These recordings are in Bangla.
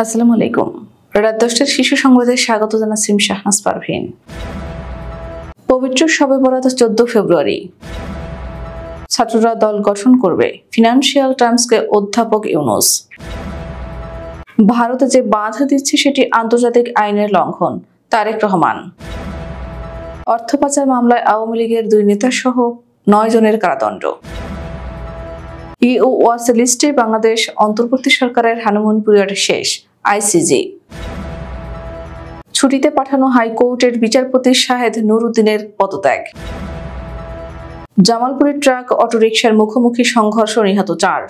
আসসালামু আলাইকুম। রাত 10টার শিশু সংবাদে স্বাগত জানাচ্ছি শাহনাজ পারভীন। পবিত্র শবে বরাত 14 ফেব্রুয়ারি। ছাত্ররা দল গঠন করবে, ফিনান্সিয়াল টাইমসকে অধ্যাপক ইউনুস। ভারতে যে বাধা দিচ্ছে সেটি আন্তর্জাতিক আইনের লঙ্ঘন, তারেক রহমান। অর্থ পাচার মামলায় আওয়ামী লীগের 2 নেতা সহ 9 জনের কারাদণ্ড। ইউ ওয়াচ লিস্টে বাংলাদেশ, অন্তর্বর্তী সরকারের হানিমুন পিরিয়ড শেষ। আইসিজি। ছুটিতে পাঠানো হাইকোর্টের বিচারপতি শাহেদ নুরুদ্দিনের পদত্যাগ। জামালপুরে ট্রাক অটোরিকশার মুখোমুখি সংঘর্ষ, নিহত 4।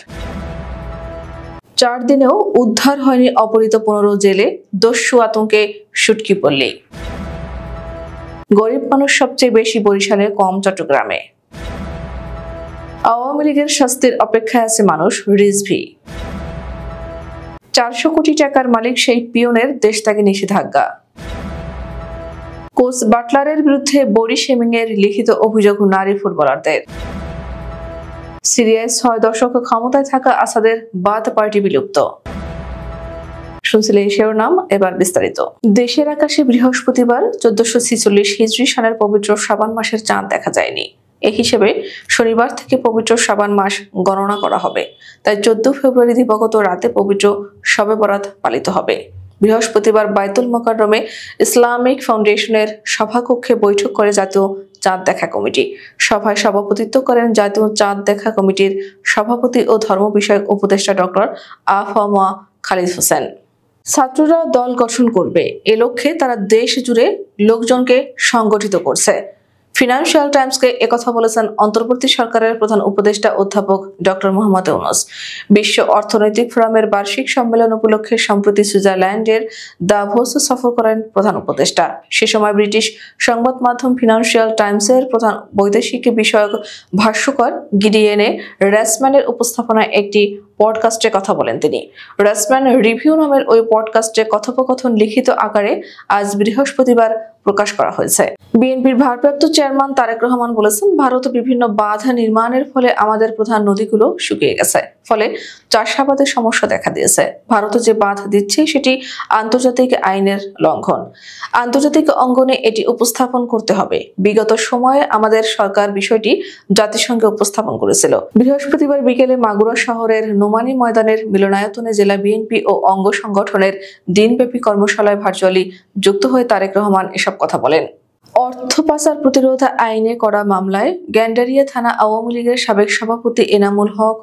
4 দিনেও উদ্ধার হয়নি অপহৃত 15 জেলে, দস্যু আতঙ্কে শুটকি পল্লী। গরিব মানুষ সবচেয়ে বেশি বরিশালে, কম চট্টগ্রামে। আওয়ামী লীগের শাস্তির অপেক্ষায় আছে মানুষ, রিজভী। 400 কোটি টাকার মালিক সেই পিয়নের দেশত্যাগে নিষেধাজ্ঞা। কোচ বাটলারের বিরুদ্ধে বডি শেমিং এর লিখিত অভিযোগ নারী ফুটবলারদের। সিরিয়ায় 6 দশক ক্ষমতায় থাকা আসাদের বাথ পার্টি বিলুপ্ত। শুনছিলেন এই শিরোনাম, এবার বিস্তারিত। দেশের আকাশে বৃহস্পতিবার 1446 হিজরি সনের পবিত্র শাবান মাসের চাঁদ দেখা যায়নি। এই হিসেবে শনিবার থেকে পবিত্র শাবান মাস গণনা করা হবে। তাই 14 ফেব্রুয়ারি দিবাগত রাতে পবিত্র শবে বরাত পালিত হবে। বৃহস্পতিবার বায়তুল মোকাররমে ইসলামিক ফাউন্ডেশনের সভাকক্ষে বৈঠক করে জাতীয় চাঁদ দেখা কমিটি। সভায় সভাপতিত্ব করেন জাতীয় চাঁদ দেখা কমিটির সভাপতি ও ধর্ম বিষয়ক উপদেষ্টা ডক্টর আফামা খালিদ হোসেন। ছাত্ররা দল গঠন করবে, এ লক্ষ্যে তারা দেশ জুড়ে লোকজনকে সংগঠিত করছে। ফিনান্সিয়াল টাইমসকে একথা বলেছেন অন্তর্বর্তী সরকারের প্রধান উপদেষ্টা অধ্যাপক ডক্টর মোহাম্মদ ইউনুস। বিশ্ব অর্থনৈতিক ফোরামের বার্ষিক সম্মেলন উপলক্ষে সম্প্রতি সুইজারল্যান্ডের দাভোস সফর করেন প্রধান উপদেষ্টা। সে সময় ব্রিটিশ সংবাদ মাধ্যম ফিনান্সিয়াল টাইমসের প্রধান বৈদেশিক বিষয়ক ভাষ্যকার গিডিয়েনে রেসম্যানের উপস্থাপনায় একটি পডকাস্টে কথা বলেন তিনি। রেসম্যান রিভিউ নামের ওই পডকাস্টে কথোপকথন লিখিত আকারে আজ বৃহস্পতিবার প্রকাশ করা হয়েছে। বিএনপির ভারপ্রাপ্ত চেয়ারম্যান তারেক রহমান বলেছেন, ভারতে বিভিন্ন বাধা নির্মাণের ফলে আমাদের প্রধান নদীগুলো শুকিয়ে গেছে, ফলে চাষাবাদের সমস্যা দেখা দিয়েছে। ভারত যে বাধা দিচ্ছে সেটি আন্তর্জাতিক আইনের লঙ্ঘন। আন্তর্জাতিক অঙ্গনে এটি উপস্থাপন করতে হবে। বিগত সময়ে আমাদের সরকার বিষয়টি জাতিসংঘে উপস্থাপন করেছিল। বৃহস্পতিবার বিকেলে মাগুরা শহরের নোমানী ময়দানের মিলনায়তনে জেলা বিএনপি ও অঙ্গ সংগঠনের দিনব্যাপী কর্মশালায় ভার্চুয়ালি যুক্ত হয়ে তারেক রহমান এসব কথা বলেন। অর্থ পাচার প্রতিরোধ আইনে করা মামলায় গ্যান্ডারিয়া থানা আওয়ামী লীগের সাবেক সভাপতি এনামুল হক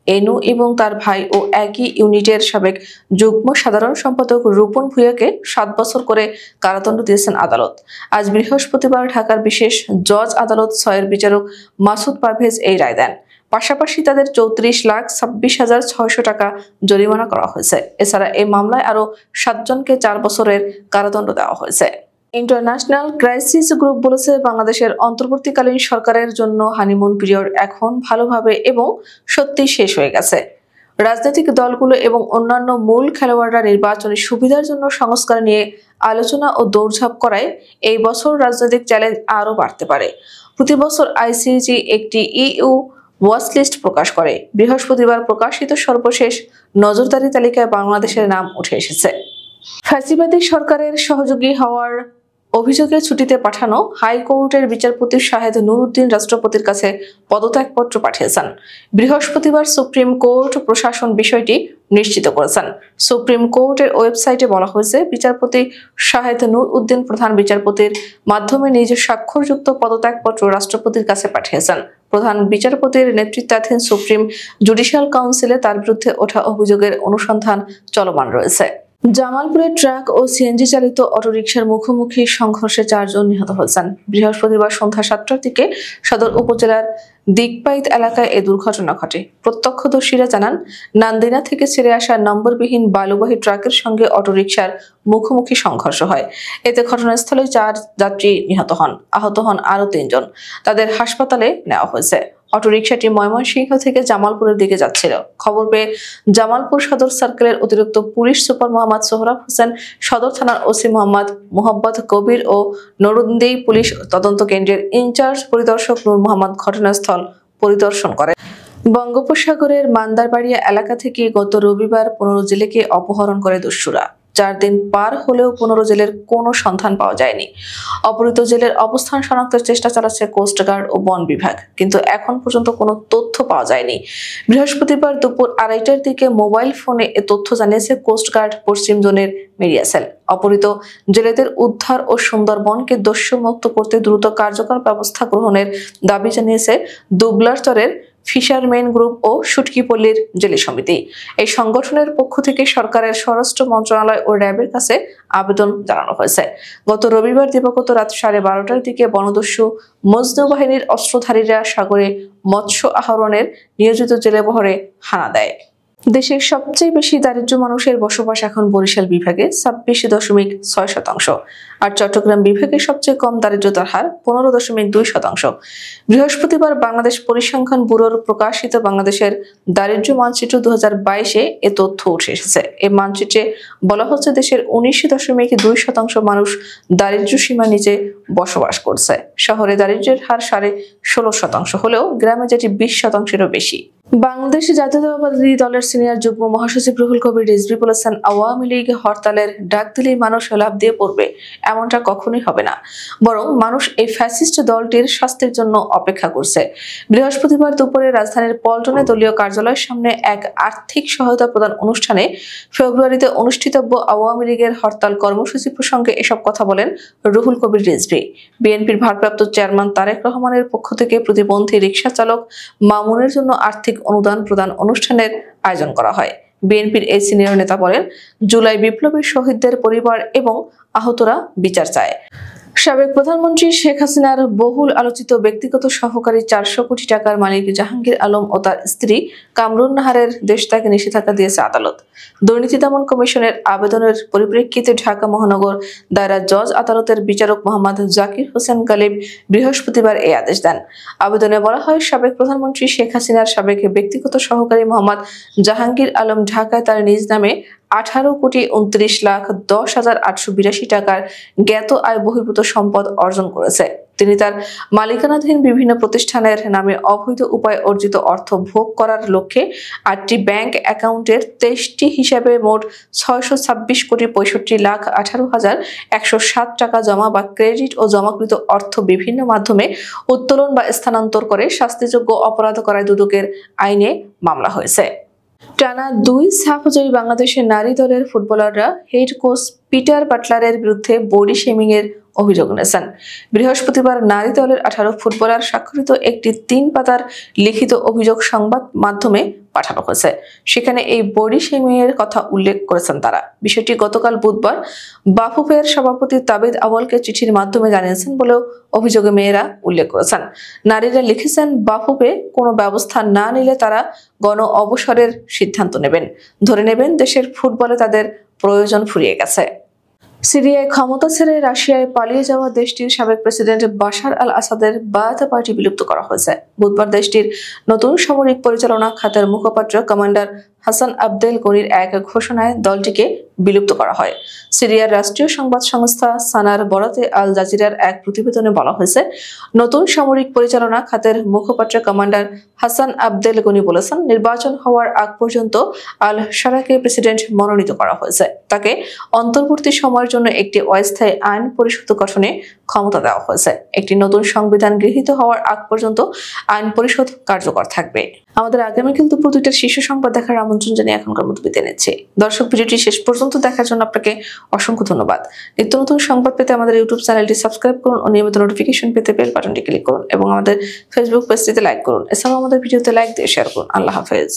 এনু এবং তার ভাই ও একই ইউনিটের সাবেক যুগ্ম সাধারণ সম্পাদক রূপন ভূঁইয়াকে 7 বছর করে কারাদণ্ড দিয়েছেন আদালত। আজ বৃহস্পতিবার ঢাকার বিশেষ জজ আদালত 6 এর বিচারক মাসুদ পারভেজ এই রায় দেন। পাশাপাশি তাদের 34,26,600 টাকা জরিমানা করা হয়েছে। এছাড়া এই মামলায় আরো 7 জনকে 4 বছরের কারাদণ্ড দেওয়া হয়েছে। ইন্টারন্যাশনাল ক্রাইসিস গ্রুপ বলেছে, বাংলাদেশের অন্তর্বর্তীকালীন সরকারের জন্য হানিমুন পিরিয়ড এখন ভালোভাবে এবং সত্যি শেষ হয়ে গেছে। রাজনৈতিক দলগুলো এবং অন্যান্য মূল খেলোয়াড়রা নির্বাচনী সুবিধার জন্য সংস্কার নিয়ে আলোচনা ও দৌড়ঝাঁপ করায় এই বছর রাজনৈতিক চ্যালেঞ্জ আরও বাড়তে পারে। প্রতি বছর আইসিজি একটি ইউ ওয়াচ লিস্ট প্রকাশ করে। বৃহস্পতিবার প্রকাশিত সর্বশেষ নজরদারি তালিকায় বাংলাদেশের নাম উঠে এসেছে। ফ্যাসিবাদী সরকারের সহযোগী হওয়ার অভিযোগে ছুটিতে পাঠানো হাইকোর্টের বিচারপতি শাহেদ নুরুদ্দিন রাষ্ট্রপতির কাছে পদত্যাগপত্র পাঠিয়েছেন। বৃহস্পতিবার সুপ্রিম কোর্ট প্রশাসন বিষয়টি নিশ্চিত করেছেন। সুপ্রিম কোর্টের ওয়েবসাইটে বলা হয়েছে, বিচারপতি শাহেদ নুরউদ্দিন প্রধান বিচারপতির মাধ্যমে নিজ স্বাক্ষরযুক্ত পদত্যাগপত্র রাষ্ট্রপতির কাছে পাঠিয়েছেন। প্রধান বিচারপতির নেতৃত্বাধীন সুপ্রিম জুডিশিয়াল কাউন্সিলে তার বিরুদ্ধে ওঠা অভিযোগের অনুসন্ধান চলমান রয়েছে। জামালপুরে ট্রাক ও সিএনজি চালিত অটোরিকশার মুখোমুখি সংঘর্ষে 4 জন নিহত হয়েছেন। বৃহস্পতিবার সন্ধ্যা 7টার দিকে সদর উপজেলার দিকপাইত এলাকায় এ দুর্ঘটনা ঘটে। প্রত্যক্ষদর্শীরা জানান, নান্দিনা থেকে ছেড়ে আসা নম্বরবিহীন বালুবাহী ট্রাকের সঙ্গে অটোরিকশার মুখোমুখি সংঘর্ষ হয়। এতে ঘটনাস্থলে 4 যাত্রী নিহত হন। আহত হন আরো 3 জন। তাদের হাসপাতালে নেওয়া হয়েছে। অটোরিকশাটি ময়মনসিংহ থেকে জামালপুরের দিকে যাচ্ছিল। খবর পেয়ে জামালপুর সদর সার্কেলের অতিরিক্ত পুলিশ সুপার মোহাম্মদ সোহরাব হোসেন, সদর থানার ওসি মোহাম্মদ মোহাম্মদ কবির ও নরুন্দি পুলিশ তদন্ত কেন্দ্রের ইনচার্জ পরিদর্শক নূর মোহাম্মদ ঘটনাস্থল পরিদর্শন করেন। বঙ্গোপসাগরের মান্দারবাড়িয়া এলাকা থেকে গত রবিবার 15 জেলেকে অপহরণ করে দস্যুরা। 4 দিন পার হলেও 15 জেলের কোনো সন্ধান পাওয়া যায়নি। অপহৃত জেলের অবস্থান শনাক্তের চেষ্টা চালাচ্ছে কোস্টগার্ড ও বন বিভাগ, কিন্তু এখন পর্যন্ত কোনো তথ্য পাওয়া যায়নি। বৃহস্পতিবার দুপুর 2:30টার দিকে মোবাইল ফোনে এ তথ্য জানিয়েছে কোস্টগার্ড পশ্চিম জোনের মিডিয়া সেল। অপহৃত জেলেদের উদ্ধার ও সুন্দরবনকে দস্যুমুক্ত করতে দ্রুত কার্যকর ব্যবস্থা গ্রহণের দাবি জানিয়েছে দুবলারচরের ফিশারম্যান গ্রুপ ও সুটকিপল্লীর জেলে সমিতি। এই সংগঠনের পক্ষ থেকে সরকারের স্বরাষ্ট্র মন্ত্রণালয় ও র্যাবের কাছে আবেদন জানানো হয়েছে। গত রবিবার দিবাগত রাত 12:30টার দিকে বনদস্যু মজনু বাহিনীর অস্ত্রধারীরা সাগরে মৎস্য আহরণের নিয়োজিত জেলেবহরে হানা দেয়। দেশের সবচেয়ে বেশি দারিদ্র মানুষের বসবাস এখন বরিশাল বিভাগে 26.6%, আর চট্টগ্রাম বিভাগে সবচেয়ে কম দারিদ্রতার হার 15.2%। বৃহস্পতিবার বাংলাদেশ পরিসংখ্যান ব্যুরোর প্রকাশিত বাংলাদেশের দারিদ্র মানচিত্র 2022-এ এ তথ্য উঠে এসেছে। এই মানচিত্রে বলা হচ্ছে দেশের 19.2% মানুষ দারিদ্র সীমার নিচে বসবাস করছে। শহরে দারিদ্র্যের হার 16.5% হলেও গ্রামে যেটি 20%-এরও বেশি। বাংলাদেশ জাতীয়তাবাদী দলের সিনিয়র যুগ্ম মহাসচিব রুহুল কবির রিজভী বলেছেন, আওয়ামী লীগ হরতালের ডাক দিলেই মানুষ লাফ দিয়ে পড়বে, এমনটা কখনোই হবে না। বরং মানুষ এই ফ্যাসিস্ট দলটির শাস্তির জন্য অপেক্ষা করছে। বৃহস্পতিবার দুপুরে রাজধানীর পল্টনে দলীয় কার্যালয়ের সামনে এক আর্থিক সহায়তা প্রদান অনুষ্ঠানে ফেব্রুয়ারিতে অনুষ্ঠিতব্য আওয়ামী লীগের হরতাল কর্মসূচি প্রসঙ্গে এসব কথা বলেন রুহুল কবির রিজভী। বিএনপির ভারপ্রাপ্ত চেয়ারম্যান তারেক রহমানের পক্ষ থেকে প্রতিবন্ধী রিকশা চালক মামুনের জন্য আর্থিক অনুদান প্রদান অনুষ্ঠানের আয়োজন করা হয়। বিএনপির এই সিনিয়র নেতা বলেন, জুলাই বিপ্লবের শহীদদের পরিবার এবং আহতরা বিচার চায়। সাবেক প্রধানমন্ত্রী শেখ হাসিনার বহুল আলোচিত ব্যক্তিগত সহকারী 400 কোটি টাকার মালিক জাহাঙ্গীর আলম ও তার স্ত্রী কামরুন নাহারের দেশত্যাগে নিষেধাজ্ঞা দিয়েছে আদালত। দুর্নীতি দমন কমিশনের আবেদনের পরিপ্রেক্ষিতে ঢাকা মহানগর দায়রা জজ আদালতের বিচারক মোহাম্মদ জাকির হোসেন গালিব বৃহস্পতিবার এই আদেশ দেন। আবেদনে বলা হয়, সাবেক প্রধানমন্ত্রী শেখ হাসিনার সাবেক ব্যক্তিগত সহকারী মোহাম্মদ জাহাঙ্গীর আলম ঢাকায় তার নিজ নামে 18,29,10,882 টাকার জ্ঞাত আয় বহির্ভূত সম্পদ অর্জন করেছে। তিনি তার মালিকানাধীন বিভিন্ন প্রতিষ্ঠানের নামে অবৈধ উপায়ে অর্জিত অর্থ ভোগ করার লক্ষ্যে 8টি ব্যাংক অ্যাকাউন্টের 23টি হিসাবে মোট 626,65,18,107 টাকা জমা বা ক্রেডিট ও জমাকৃত অর্থ বিভিন্ন মাধ্যমে উত্তোলন বা স্থানান্তর করে শাস্তিযোগ্য অপরাধ করায় দুদকের আইনে মামলা হয়েছে। টানা 2 সাফজয়ী বাংলাদেশের নারী দলের ফুটবলাররা হেড কোচ পিটার বাটলারের বিরুদ্ধে বডি শেমিং এর অভিযোগ এনেছেন। বৃহস্পতিবার নারী দলের 18 ফুটবলার স্বাক্ষরিত একটি 3 পাতার লিখিত অভিযোগ সংবাদ মাধ্যমে পাঠানো হয়েছে। সেখানে এই বডি শেমিং এর কথা উল্লেখ করেছেন তারা। বিষয়টি গতকাল বুধবার বাফুফের সভাপতি তাবিদ আওয়ালকে চিঠির মাধ্যমে জানিয়েছেন বলেও অভিযোগে মেয়েরা উল্লেখ করেছেন। নারীরা লিখেছেন, বাফুফে কোনো ব্যবস্থা না নিলে তারা গণ অবসরের সিদ্ধান্ত নেবেন, ধরে নেবেন দেশের ফুটবলে তাদের প্রয়োজন ফুরিয়ে গেছে। সিরিয়ায় ক্ষমতা ছেড়ে রাশিয়ায় পালিয়ে যাওয়া দেশটির সাবেক প্রেসিডেন্ট বাশার আল আসাদের বায়াত পার্টি বিলুপ্ত করা হয়েছে। বুধবার দেশটির নতুন সামরিক পরিচালনা খাতের মুখপাত্র কমান্ডার হাসান আবদেল গনির এক ঘোষণায় দলটিকে বিলুপ্ত করা হয়। সিরিয়ার রাষ্ট্রীয় সংবাদ সংস্থা সানার বরাতে আল জাজিরার এক প্রতিবেদনে বলা হয়েছে, নতুন সামরিক পরিচালনা খাতের মুখপাত্র কমান্ডার হাসান আবদেল গনি বলেছেন, নির্বাচন হওয়ার আগ পর্যন্ত আল শারাকে প্রেসিডেন্ট মনোনীত করা হয়েছে। তাকে অন্তর্বর্তী সময়ের জন্য একটি অস্থায়ী আইন পরিষদ গঠনে ক্ষমতা দেওয়া হয়েছে। একটি নতুন সংবিধান গৃহীত হওয়ার আগ পর্যন্ত আইন পরিষদ কার্যকর থাকবে। আমাদের আগামীকাল দুপুর 2টার শীর্ষ সংবাদ দেখার আমন্ত্রণ জানিয়ে এখনকার মতো বিদায় নিচ্ছি। দর্শক, ভিডিওটি শেষ পর্যন্ত দেখার জন্য আপনাকে অসংখ্য ধন্যবাদ। নিত্য নতুন সংবাদ পেতে আমাদের ইউটিউব চ্যানেলটি সাবস্ক্রাইব করুন ও নিয়মিত নোটিফিকেশন পেতে বেল বাটনটি ক্লিক করুন এবং আমাদের ফেসবুক পেজটিতে লাইক করুন। এছাড়াও আমাদের ভিডিওতে লাইক দিয়ে শেয়ার করুন। আল্লাহ হাফেজ।